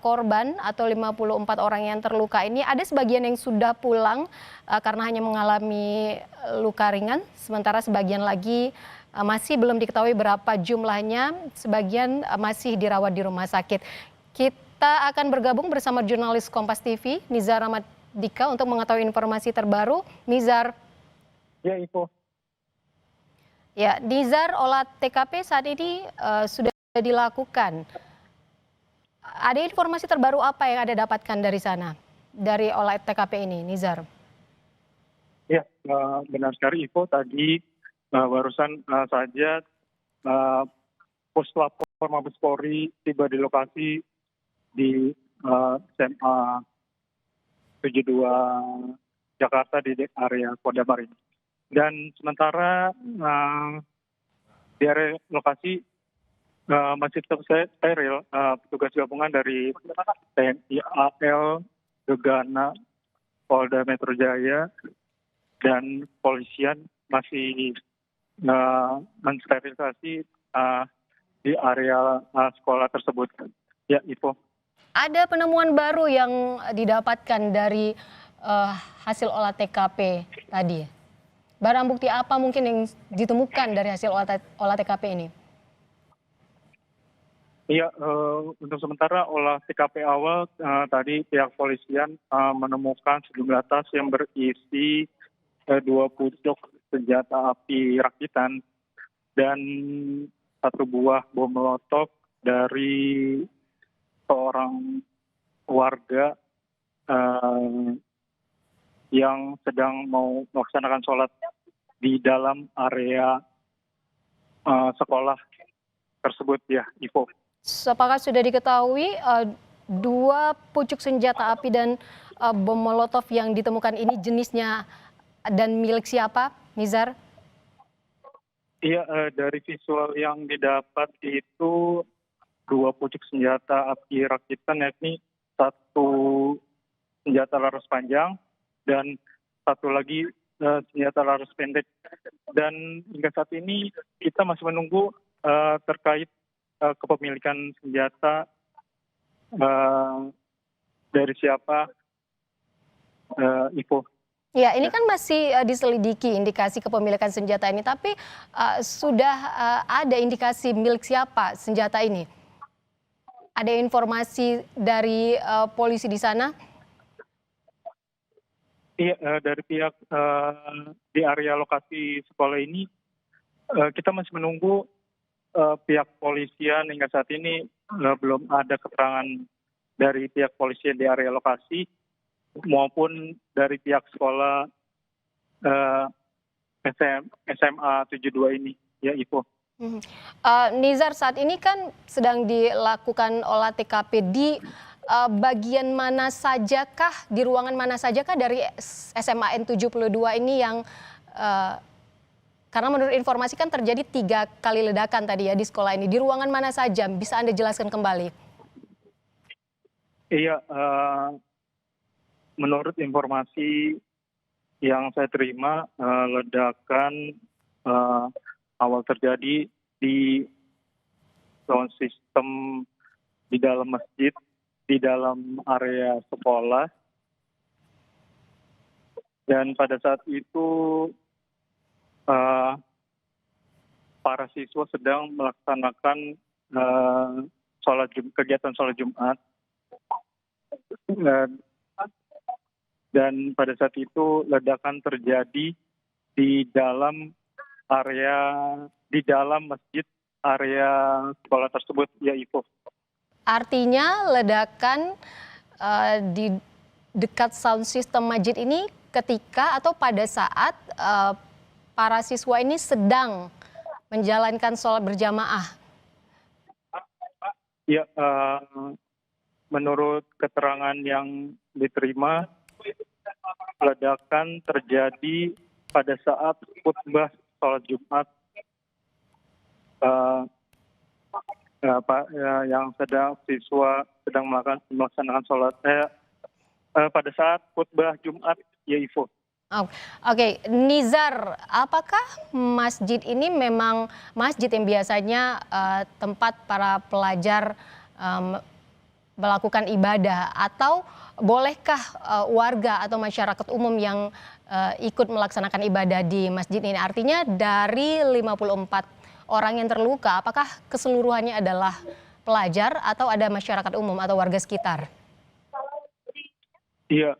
korban atau 54 orang yang terluka ini ada sebagian yang sudah pulang karena hanya mengalami luka ringan, sementara sebagian lagi masih belum diketahui berapa jumlahnya, sebagian masih dirawat di rumah sakit. Kita akan bergabung bersama jurnalis Kompas TV, Nizar Ramadika, untuk mengetahui informasi terbaru. Nizar. Ya, Ivo. Ya, Nizar, olah TKP saat ini sudah dilakukan. Ada informasi terbaru apa yang Anda dapatkan dari sana, dari olah TKP ini, Nizar? Ya, benar sekali, Ivo. Tadi barusan saja Puslapor Mabes Polri tiba di lokasi di SMA 72 Jakarta di area Kodamar ini. Dan sementara di area lokasi masih tetap steril, petugas gabungan dari TNI AL, Gegana, Polda Metro Jaya, dan polisian masih mensterilisasi di area sekolah tersebut. Ya, Ivo. Ada penemuan baru yang didapatkan dari hasil olah TKP tadi. Barang bukti apa mungkin yang ditemukan dari hasil olah TKP ini? Iya, untuk sementara olah TKP awal tadi pihak polisian menemukan sejumlah tas yang berisi 2 pucuk senjata api rakitan dan 1 buah bom molotov dari seorang warga yang sedang mau melaksanakan sholat di dalam area sekolah tersebut, ya, Ivo. Apakah sudah diketahui 2 pucuk senjata api dan bom molotov yang ditemukan ini jenisnya dan milik siapa, Nizar? Iya, dari visual yang didapat itu 2 pucuk senjata api rakitan, yakni 1 senjata laras panjang dan 1 lagi senjata laras pendek. Dan hingga saat ini kita masih menunggu terkait kepemilikan senjata dari siapa, Ivo. Ya, ini kan masih diselidiki indikasi kepemilikan senjata ini, tapi sudah ada indikasi milik siapa senjata ini? Ada informasi dari polisi di sana? Iya, dari pihak di area lokasi sekolah ini, kita masih menunggu pihak polisian. Hingga saat ini belum ada keterangan dari pihak polisian di area lokasi maupun dari pihak sekolah SMA 72 ini, ya, Ivo. Nizar, saat ini kan sedang dilakukan olah TKP di bagian mana sajakah, di ruangan mana sajakah dari SMA N72 ini yang karena menurut informasi kan terjadi 3 kali ledakan tadi ya di sekolah ini. Di ruangan mana saja? Bisa Anda jelaskan kembali? Iya, menurut informasi yang saya terima, ledakan awal terjadi di sound system di dalam masjid, di dalam area sekolah. Dan pada saat itu para siswa sedang melaksanakan kegiatan sholat Jumat. Dan pada saat itu ledakan terjadi di dalam masjid area sekolah tersebut, ya, Ivo. Artinya ledakan di dekat sound system masjid ini ketika atau pada saat para siswa ini sedang menjalankan sholat berjamaah. Ya, menurut keterangan yang diterima, ledakan terjadi pada saat khutbah sholat Jumat yang siswa sedang melaksanakan sholat pada saat khutbah Jumat, ya, Ivo. Oke, Nizar, apakah masjid ini memang masjid yang biasanya tempat para pelajar melakukan ibadah, atau bolehkah warga atau masyarakat umum yang ikut melaksanakan ibadah di masjid ini? Artinya dari 54 orang yang terluka, apakah keseluruhannya adalah pelajar atau ada masyarakat umum atau warga sekitar? Iya,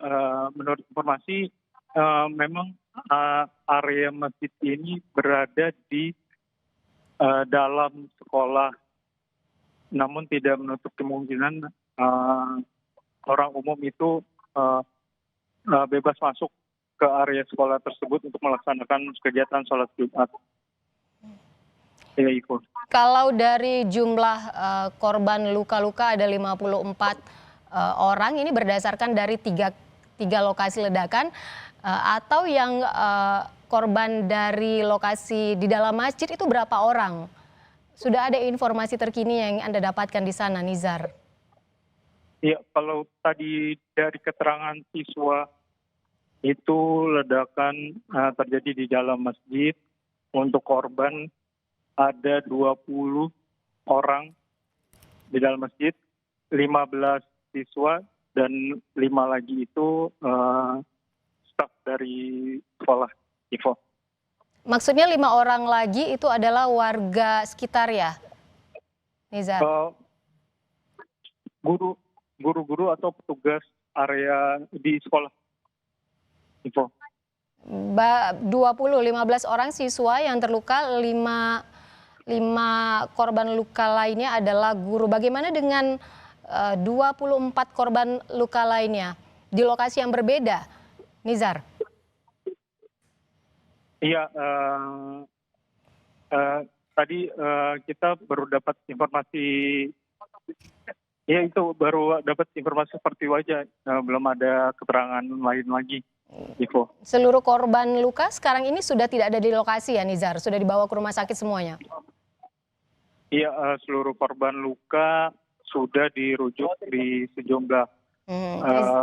menurut informasi memang area masjid ini berada di dalam sekolah, namun tidak menutup kemungkinan orang umum itu bebas masuk ke area sekolah tersebut untuk melaksanakan kegiatan sholat Jumat. Ya, Iko. Kalau dari jumlah korban luka-luka ada 54 orang, ini berdasarkan dari tiga lokasi ledakan, atau yang korban dari lokasi di dalam masjid itu berapa orang? Sudah ada informasi terkini yang Anda dapatkan di sana, Nizar? Iya, kalau tadi dari keterangan siswa itu ledakan terjadi di dalam masjid. Untuk korban ada 20 orang di dalam masjid, 15 siswa dan 5 lagi itu staf dari sekolah Ivo. Maksudnya 5 orang lagi itu adalah warga sekitar ya, Nizar? Guru-guru atau petugas area di sekolah Ivo. 15 orang siswa yang terluka, 5 korban luka lainnya adalah guru. Bagaimana dengan 24 korban luka lainnya di lokasi yang berbeda, Nizar? Iya, tadi kita baru dapat informasi, ya itu baru dapat informasi seperti wajah, belum ada keterangan lain lagi. Ivo. Seluruh korban luka sekarang ini sudah tidak ada di lokasi ya, Nizar? Sudah dibawa ke rumah sakit semuanya? Iya, seluruh korban luka sudah dirujuk di sejumlah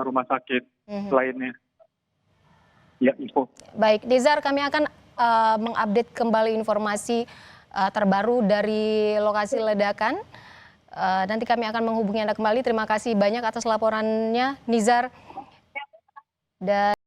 rumah sakit lainnya. Ya, Ivo. Baik, Nizar, kami akan mengupdate kembali informasi terbaru dari lokasi ledakan. Nanti kami akan menghubungi Anda kembali. Terima kasih banyak atas laporannya, Nizar. Dan